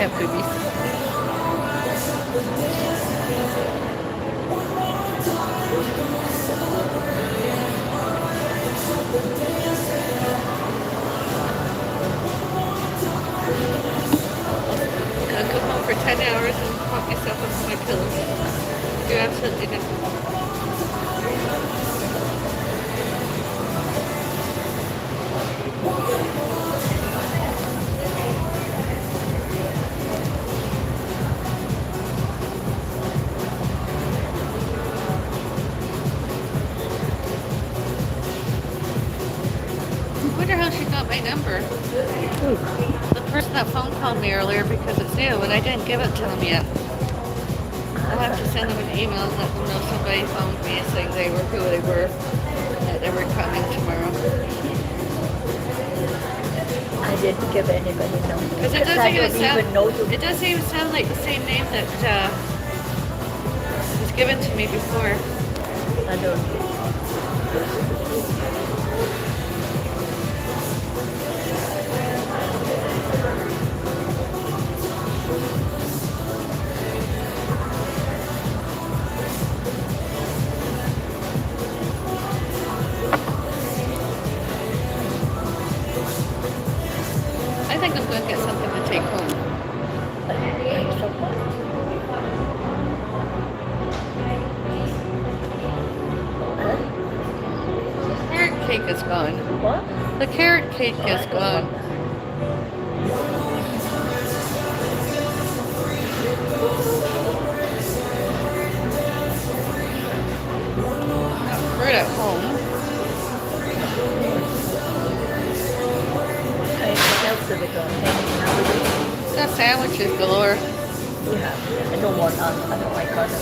have boobies. I'll come home for 10 hours and pop myself up on my pillows. Do absolutely nothing. I wonder how she got my number. The person that phone called me earlier because it's new and I didn't give it to them yet. I'll have to send them an email and let them know somebody phoned me saying they were who they were, that they were coming tomorrow. I didn't give anybody no. Because it doesn't even sound like the same name that was given to me before. I don't. I think I'm going to get something to take home. The carrot cake is gone. What? The carrot cake is gone. We're at home. Got sandwiches galore. Yeah, I don't want none. I don't like other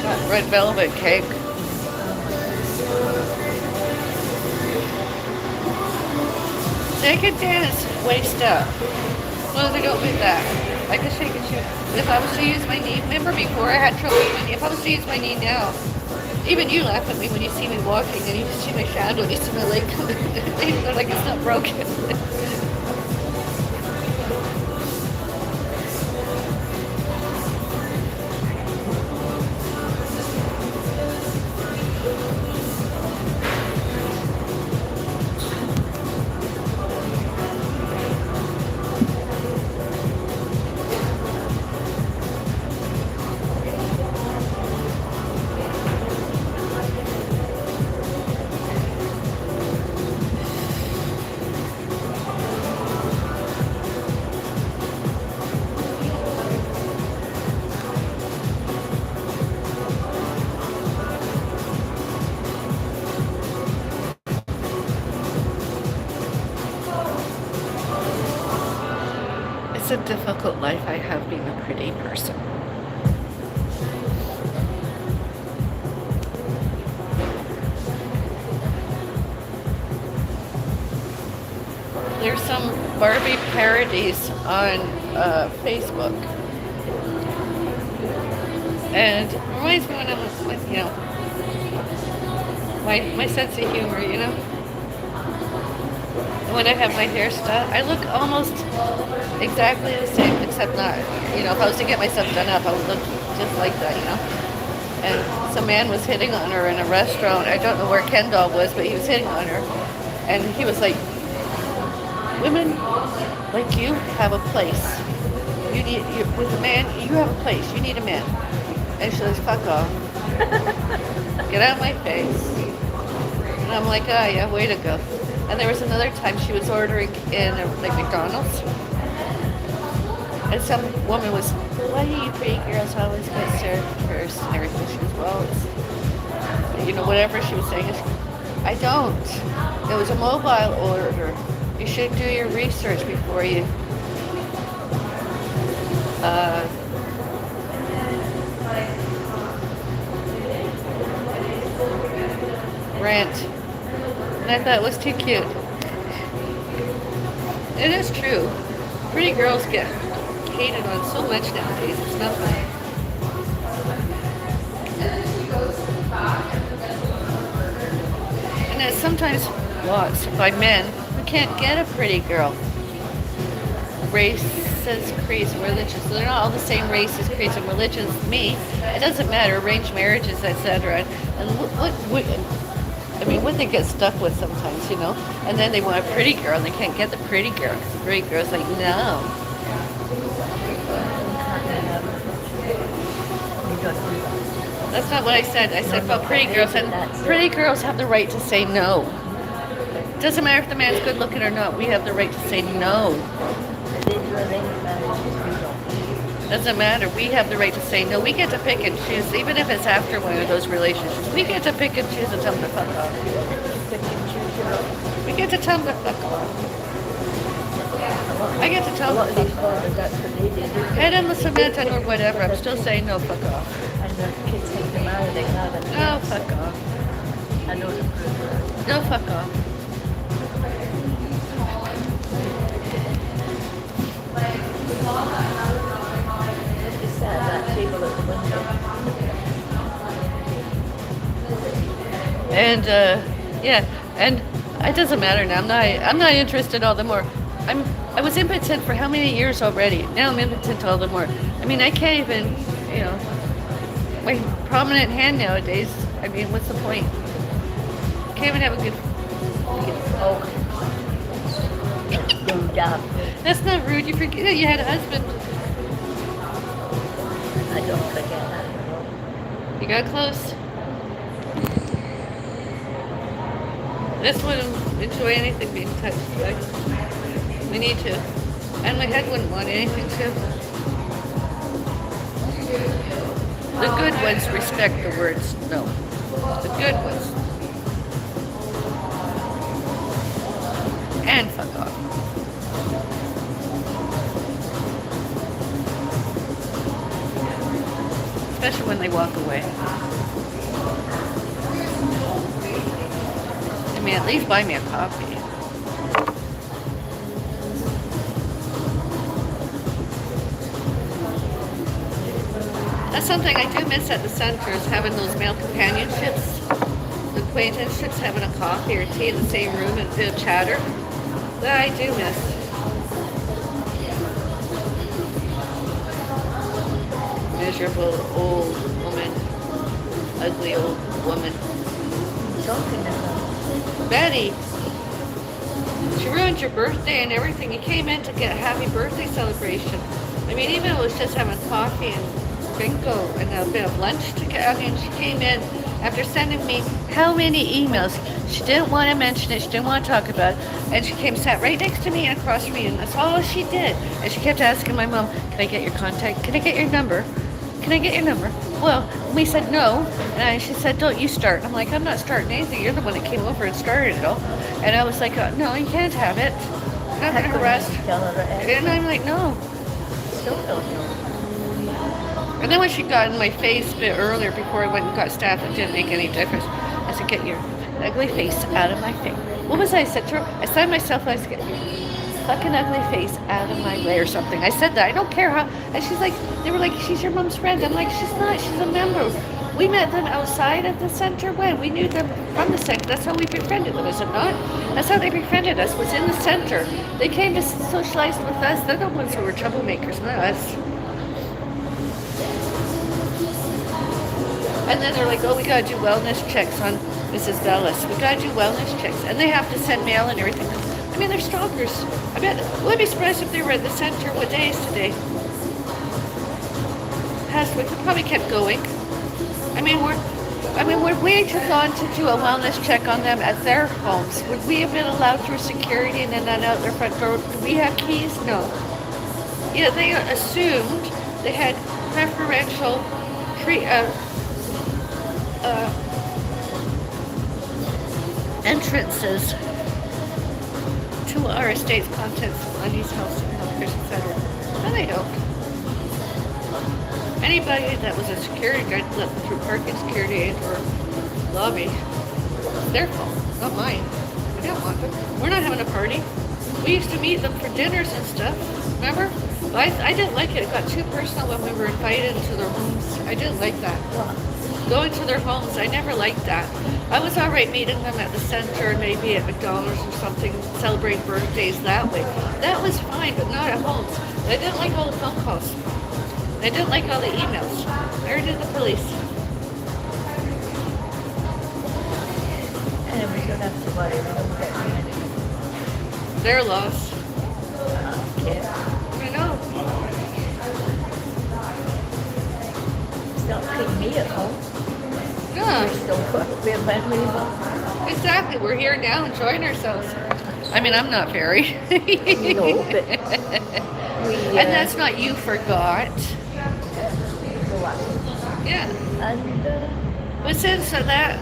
Got red velvet cake. Naked dance, waist up. Well, they don't do that. I can shake and shoot. If I was to use my knee, remember before I had trouble with my knee? If I was to use my knee now, even you laugh at me when you see me walking and you see my shadow and you see my leg coming. They're like it's not broken. It's a difficult life I have being a pretty person. There's some Barbie parodies on Facebook. And it reminds me when I was with, my sense of humor, When I have my hair stuff, I look almost exactly the same, except not, if I was to get myself done up, I would look just like that, And some man was hitting on her in a restaurant. I don't know where Kendall was, but he was hitting on her. And he was like, women like you have a place. With a man, you have a place. You need a man. And she goes, fuck off. Get out of my face. And I'm like, oh yeah, way to go. And there was another time she was ordering in McDonald's. And some woman was, why do you pretty girls always get served first and everything? She was, well, it's, whatever she was saying. I don't. It was a mobile order. You should do your research before you rent. And I thought it was too cute. It is true. Pretty girls get hated on so much nowadays. It's not funny. And it's sometimes lots by men who can't get a pretty girl. Races, creeds, and religions. So they're not all the same races, creeds, and religions. Me, it doesn't matter. Arranged marriages, etc. And I mean, what they get stuck with sometimes, you know. And then they want a pretty girl, and they can't get the pretty girl because the pretty girl's like, no. That's not what I said. I said about pretty girls, and pretty girls have the right to say no. Doesn't matter if the man's good looking or not. We have the right to say no. Doesn't matter. We have the right to say no. We get to pick and choose, even if it's after one of those relationships. We get to pick and choose and tell them to fuck off. We get to tell them to fuck off. I get to tell them to fuck off. Head in the cement or whatever. I'm still saying no, fuck off. And the kids take them out, they have it. No, fuck off. I know the proof. No, fuck off. It's sad, that table at the window. And yeah, and it doesn't matter now. I'm not interested all the more. I was impotent for how many years already? Now I'm impotent all the more. I mean, I can't even, you know, my prominent hand nowadays. I mean, what's the point? Can't even have a good. Oh. Good job. That's not rude. You forget that you had a husband. I don't forget that. You got close. This wouldn't enjoy anything being touched, right? We need to. And my head wouldn't want anything to. The good ones respect the words no. The good ones. And fuck off. Especially when they walk away. I mean, at least buy me a coffee. That's something I do miss at the center is having those male companionships, the acquaintanceships, having a coffee or tea in the same room and a bit of chatter. That I do miss. Miserable old woman, ugly old woman. Talking about. Betty, she ruined your birthday and everything. You came in to get a happy birthday celebration. I mean, even if it was just having coffee and bingo and a bit of lunch together. I mean, she came in after sending me how many emails. She didn't want to mention it. She didn't want to talk about it. And she came, sat right next to me and across from me, and that's all she did. And she kept asking my mom, can I get your contact? Can I get your number? Can I get your number? Well, we said no. And she said, don't you start. I'm like, I'm not starting anything. You're the one that came over and started it all. And I was like, no, you can't have it. I'm not going to harass. And I'm like, no. Still don't know. And then when she got in my face a bit earlier before I went and got staff, it didn't make any difference. I said, get your ugly face out of my face. What was I said to her? I said myself, I said, get your fucking ugly face out of my way or something. I said that. I don't care how. And she's like, they were like, she's your mom's friend. I'm like, she's not. She's a member. We met them outside of the center when? We knew them from the center. That's how we befriended them, is it not? That's how they befriended us, was in the center. They came to socialize with us. They're the ones who were troublemakers, not us. And then they're like, oh, we got to do wellness checks on Mrs. Bellis. We got to do wellness checks. And they have to send mail and everything. I mean, they're stalkers. I bet, wouldn't be surprised if they were at the center. What day is today? Past week. They probably kept going. I mean, would we have gone to do a wellness check on them at their homes? Would we have been allowed through security and then out their front door? Do we have keys? No. Yeah, they assumed they had preferential entrances to our estate's contents, money's house, and healthcare, etc. No, they don't. Anybody that was a security guard let them through parking, security, or lobby, it's their fault, not mine. I don't want them. We're not having a party. We used to meet them for dinners and stuff, remember? But I didn't like it. It got too personal when we were invited into their homes. I didn't like that. going to their homes. I never liked that. I was all right meeting them at the center and maybe at McDonald's or something, celebrate birthdays that way. That was fine, but not at homes. I didn't like all the phone calls. I didn't like all the emails. Where did the police? And we don't have to worry, we don't get anything. They're lost. Yeah. I know. It's not keeping me at home. Yeah, We still work with when we want. exactly. We're here now enjoying ourselves. I mean, I'm not very. No, but we And that's not you forgot. go out. Yeah. And But since that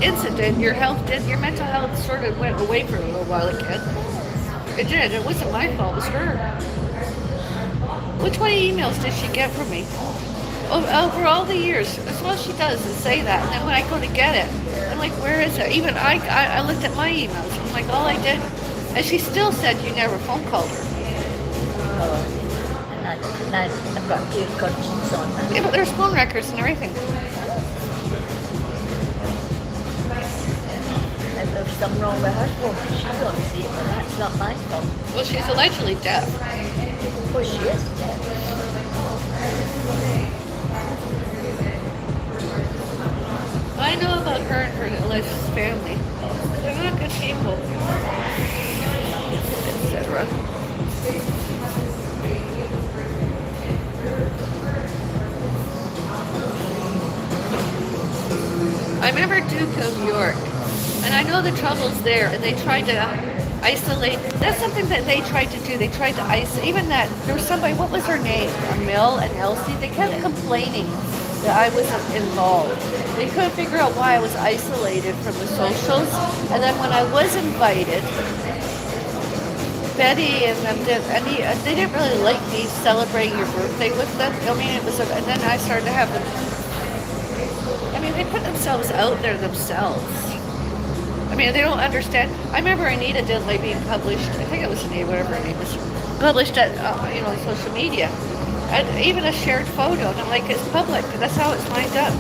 incident, your mental health sort of went away for a little while again. It did. It wasn't my fault. It was her. Which 20 emails did she get from me? Over all the years. That's all she does is say that. And then when I go to get it, I'm like, where is it? Even I looked at my emails. I'm like, all I did. And she still said you never phone called her. and I've got good conscience on that. Yeah, but there's phone records and everything. If there's something wrong with her phone, she's going to see it, but that's not my fault. Well, she's allegedly deaf. Well, she is dead. I know about her and her alleged family. They're not good people. Etc. I remember Duke of York, and I know the trouble's there, and they tried to isolate. That's something that they tried to do. They tried to isolate. Even that, there was somebody, what was her name? Mill and Elsie. They kept complaining that I wasn't involved. They couldn't figure out why I was isolated from the socials. And then when I was invited, Betty and them did, and they didn't really like me celebrating your birthday with them. I mean, it was, and then I started to have them. I mean, they put themselves out there themselves. I mean, they don't understand. I remember Anita did like being published. I think it was Anita, whatever her name was, published at social media, and even a shared photo. And I'm like, it's public. That's how it's lined up.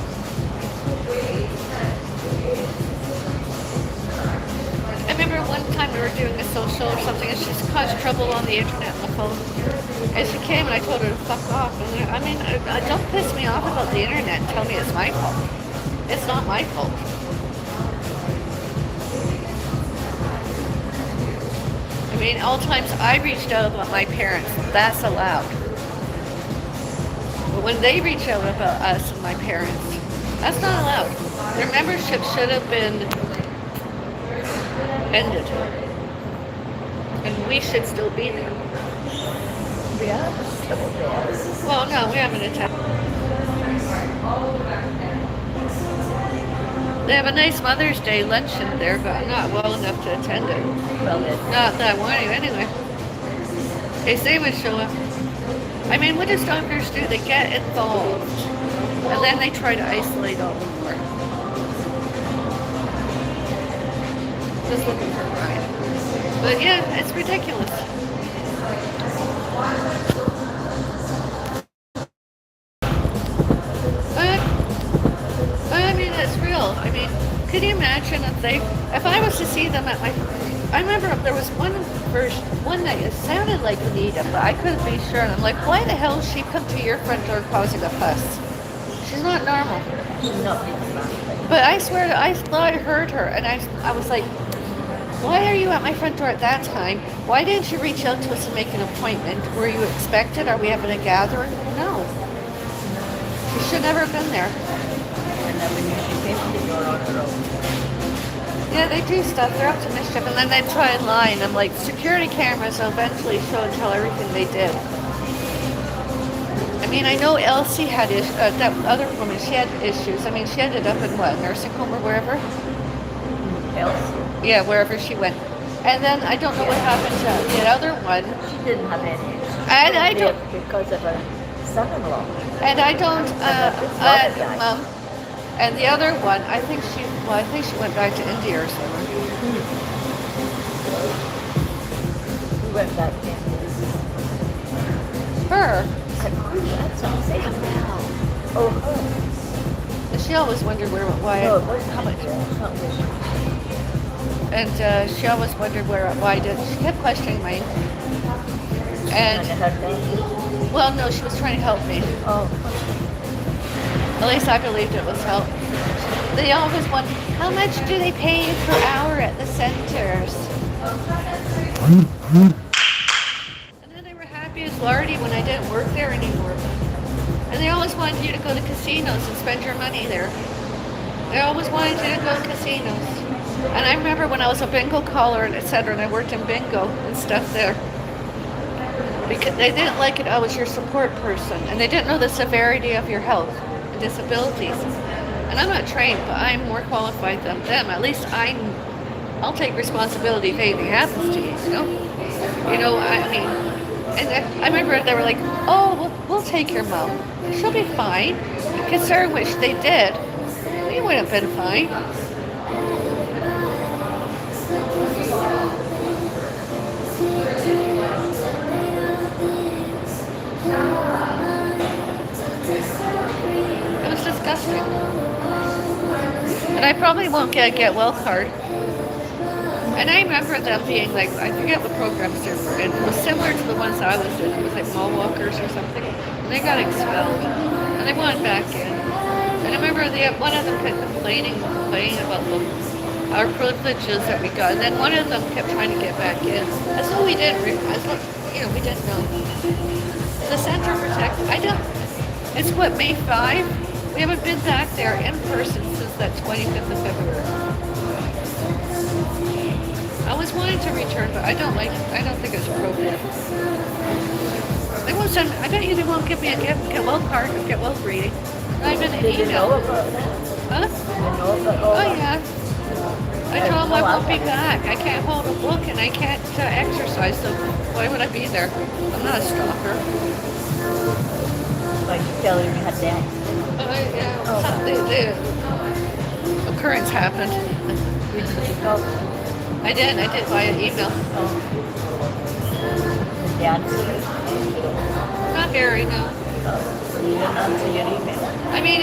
I remember one time we were doing a social or something, and she's caused trouble on the internet on the phone. And she came, and I told her to fuck off. And I mean, don't piss me off about the internet and tell me it's my fault. It's not my fault. I mean, all times I reached out about my parents, that's allowed. But when they reach out about us and my parents, that's not allowed. Their membership should have been ended. And we should still be there. We are still there. Well, no, we haven't attended. They have a nice Mother's Day luncheon there, but I'm not well enough to attend it. Well, Not that I want to anyway. In case they would show up. I mean, what does doctors do? They get involved. And then they try to isolate all the more. Just looking for a ride. But yeah, it's ridiculous. I mean, it's real. I mean, could you imagine if I was to see them at I remember there was one night, it sounded like Anita, but I couldn't be sure. And I'm like, why the hell she come to your front door causing a fuss? She's not normal. she's not being funny. But I swear, I thought I heard her, and I was like, why are you at my front door at that time? Why didn't you reach out to us and make an appointment? Were you expected? Are we having a gathering? No. You should never have been there. And then when she came to the door on her own. Yeah, they do stuff. They're up to mischief, and then they try and lie. And I'm like, security cameras will eventually show and tell everything they did. I mean, I know Elsie had issues. That other woman, she had issues. I mean, she ended up in what, nursing home or wherever? Else, Yeah, wherever she went. And then I don't know what happened to the other one. she didn't have any. And I don't. Because of her son-in-law. And I don't. Apologize. Mom. And the other one, I think she went back to India or something. We went back in. Her. That's what I'm saying now. Oh, her. Is she always wondered why, No, it wasn't how much, not this. and she always wondered why I did. She kept questioning me, and Kind of had that. well, no, she was trying to help me. Oh, At least I believed it was help. They always wonder, how much do they pay you per hour at the centers? And then they were happy as lardy when I didn't work there anymore. And they always wanted you to go to casinos and spend your money there. They always wanted you to go to casinos. And I remember when I was a bingo caller and etc. and I worked in bingo and stuff there. Because they didn't like it, I was your support person. And they didn't know the severity of your health and disabilities. And I'm not trained, but I'm more qualified than them. At least I'll take responsibility if anything happens to you, you know? You know, I mean, and I remember they were like, oh, we'll take your mom. She'll be fine. Considering which they did, you would have been fine. It was disgusting. And I probably won't get a get well card. And I remember them being like, I forget what programs they were in. It was similar to the ones I was in. It was like mall walkers or something. And they got expelled. And they went back in. And I remember one of them kept complaining about our privileges that we got. And then one of them kept trying to get back in. As though we didn't realize, we didn't know. The Center Protect, it's what, May 5? We haven't been back there in person since that 25th of February. I always wanted to return, but I don't think it's appropriate. They won't send, I bet you they won't give me a get well card or get well greeting. I've been an did you know email. about that? Huh? Did you know about all Oh that? yeah. I told them I won't be back. I can't hold a book and I can't exercise, so why would I be there? I'm not a stalker. Like you tell her you had that. The occurrence happened. Did you call? I did via email. Oh. The answer. Not very, no. So you didn't answer your email. I mean,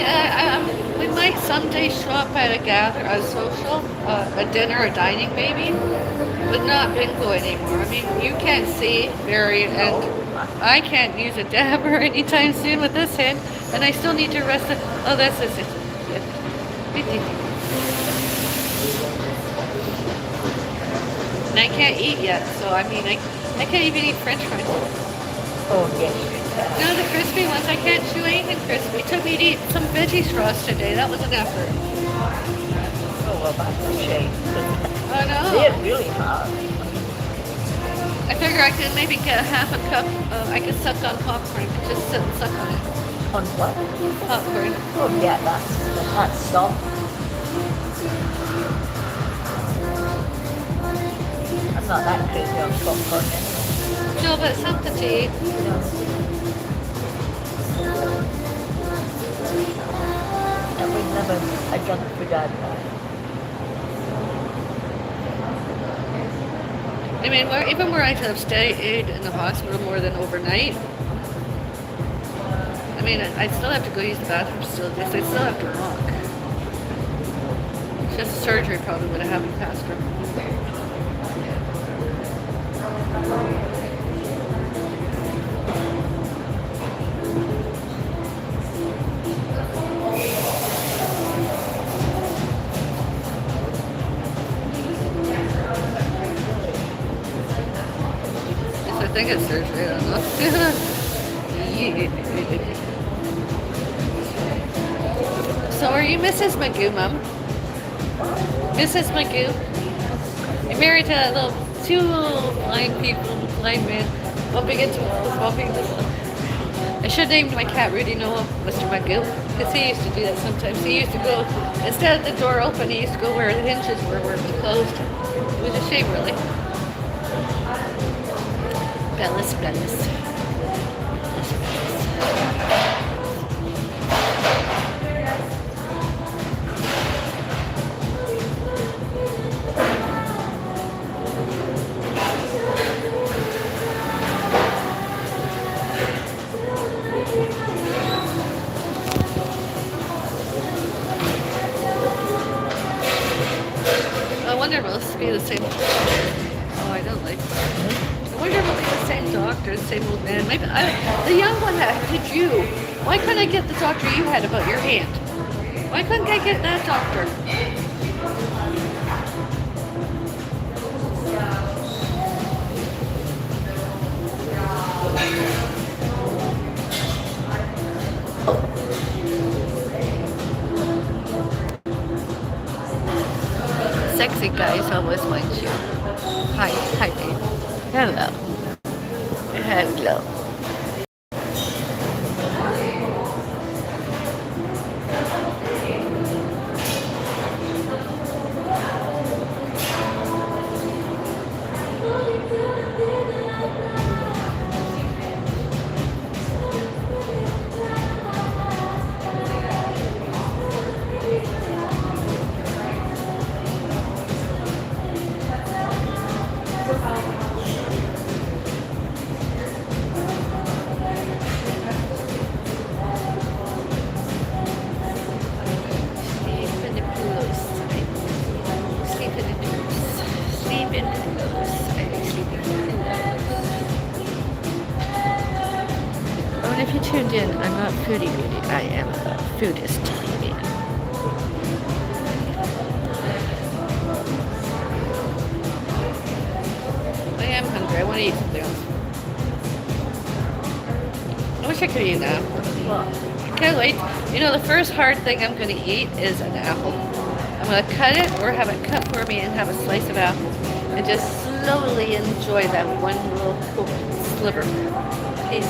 we might someday show up at a social, a dinner, a dining maybe, but not bingo anymore. I mean, you can't see very, and I can't use a dabber anytime soon with this hand, and I still need to rest it. Oh, that's it. And I can't eat yet, so I mean, I can't even eat French fries. Oh, yes, you can. No, the crispy ones, I can't chew anything crispy. It took me to eat some veggie straws today. That was an effort. Oh, well, that's a shame. I know. They're really hard. I figure I could maybe get a half a cup. I could suck on popcorn. Just sit and suck on it. On what? Popcorn. Oh, yeah, that's soft. I'm not that crazy on popcorn anyway. No, but something to eat. And we've never had junk food out there. I mean, even where I have stayed in the hospital more than overnight. I mean, I still have to go use the bathroom facilities. I still have to walk. Just surgery probably would have happened faster. I think it's surgery, I don't know. So are you Mrs. Magoo, Mom? Mrs. Magoo? You're married to that two little blind men, bumping into I should have named my cat Rudy Noah Mr. Magoo, because he used to do that sometimes. He used to go, instead of the door open, he used to go where the hinges were, where it was closed. It was a shame, really. Bellis. doctor, the same old man. Maybe the young one had you. Why couldn't I get the doctor you had about your hand? Why couldn't I get that doctor? Sexy guys always want you. Hi, babe. Hello. Hello. If you tuned in, I'm not foodie beauty. I am a foodist beauty. I am hungry. I want to eat something else. I wish I could eat now. What? I can't wait. You know, the first hard thing I'm going to eat is an apple. I'm going to cut it or have it cut for me and have a slice of apple and just slowly enjoy that one little sliver. Piece.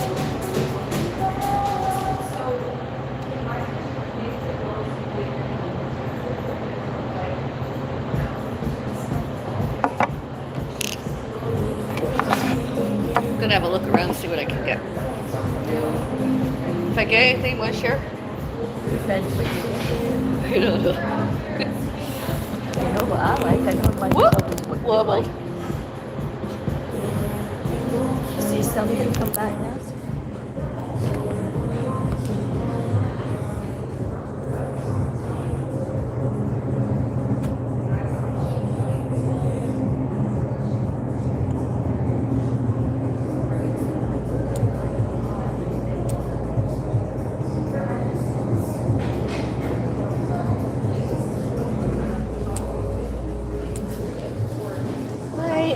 I'm gonna have a look around and see what I can get. If I get anything, want to share? Eventually. I don't know. You know what I like? I don't like what you Wobble. like. You see something come back now?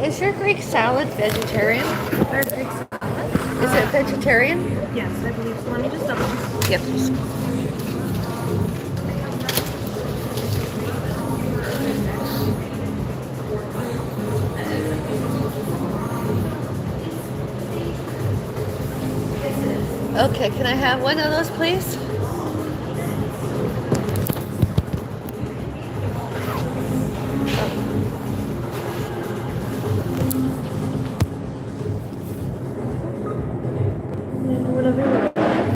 Is your Greek salad vegetarian? Our Greek salad? Is it vegetarian? Yes, I believe so. Let me just double check. Yep. Okay, can I have one of those, please?